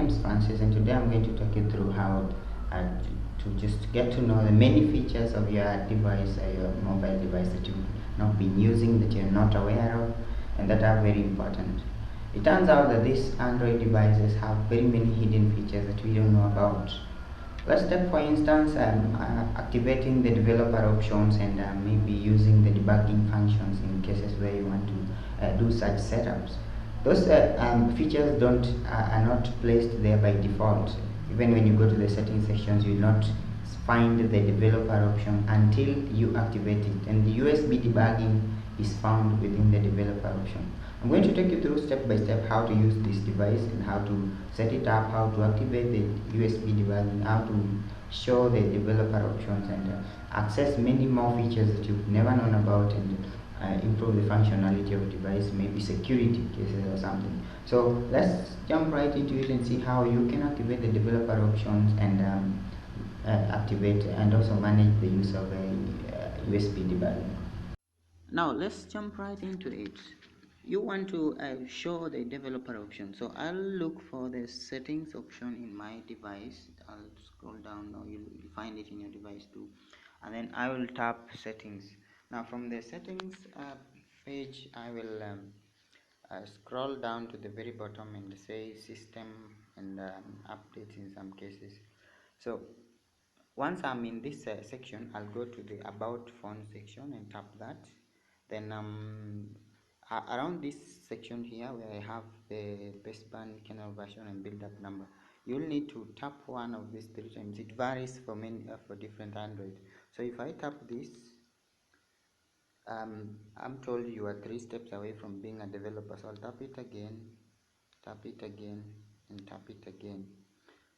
name is Francis, and today I'm going to talk you through how to just get to know the many features of your device, your mobile device that you've not been using, that you're not aware of, and that are very important. It turns out that these Android devices have very many hidden features that we don't know about. Let's take for instance activating the developer options and maybe using the debugging functions in cases where you want to do such setups. Those features don't are not placed there by default. Even when you go to the settings sections, you will not find the developer option until you activate it, and the USB debugging is found within the developer option. I'm going to take you through step by step how to use this device and how to set it up, how to activate the USB debugging, how to show the developer options, and access many more features that you've never known about, and improve the functionality of the device, maybe security cases or something. So let's jump right into it and see how you can activate the developer options and activate and also manage the use of a USB debugging. Now let's jump right into it. You want to show the developer option, so I'll look for the settings option in my device. I'll scroll down. Now you'll find it in your device too, and then I will tap settings. Now from the settings page, I will scroll down to the very bottom and say system and updates in some cases. So once I'm in this section, I'll go to the about phone section and tap that. Then around this section here where I have the baseband kernel version and build up number, you'll need to tap one of these 3 times. It varies for many for different Android. So if I tap this, I'm told you are 3 steps away from being a developer. So I'll tap it again, and tap it again.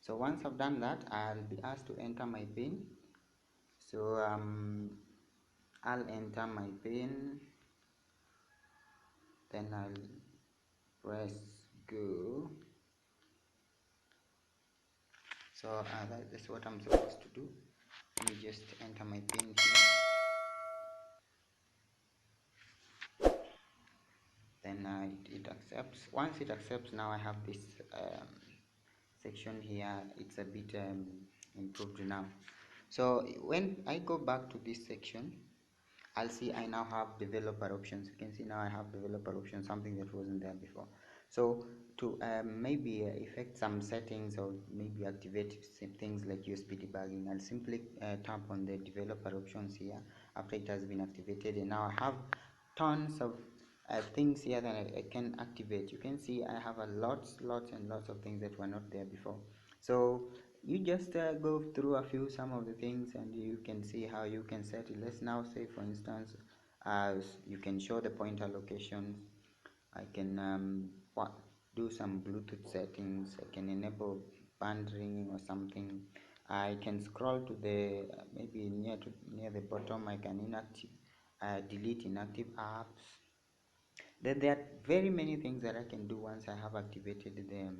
So once I've done that, I'll be asked to enter my pin. So I'll enter my pin, then I'll press go. So that's what I'm supposed to do. Let me just enter my pin here, then it accepts. Once it accepts, now I have this section here. It's a bit improved now. So when I go back to this section, I'll see I now have developer options. You can see now I have developer options, something that wasn't there before. So to maybe effect some settings or maybe activate some things like USB debugging, I'll simply tap on the developer options here after it has been activated, and now I have tons of things here that I can activate. You can see I have a lots and lots of things that were not there before. So you just go through some of the things, and you can see how you can set it. Let's now say for instance, as you can show the pointer locations. I can do some Bluetooth settings. I can enable band ringing or something. I can scroll to the maybe near the bottom. I can delete inactive apps. There are very many things that I can do once I have activated the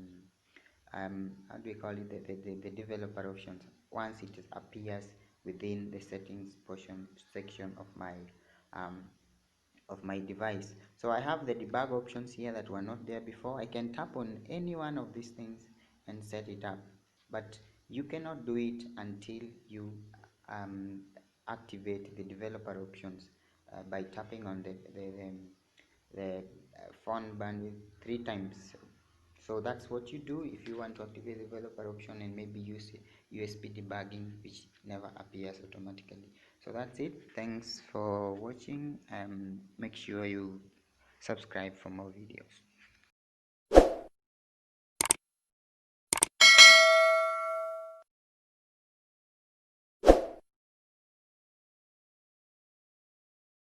how do we call it, the developer options, once it appears within the settings portion section um, of my device. So I have the debug options here that were not there before. I can tap on any one of these things and set it up, but you cannot do it until you um, activate the developer options by tapping on the phone bandwidth 3 times. So that's what you do if you want to activate the developer option and maybe use USB debugging, which never appears automatically. So that's it. Thanks for watching. Make sure you subscribe for more videos.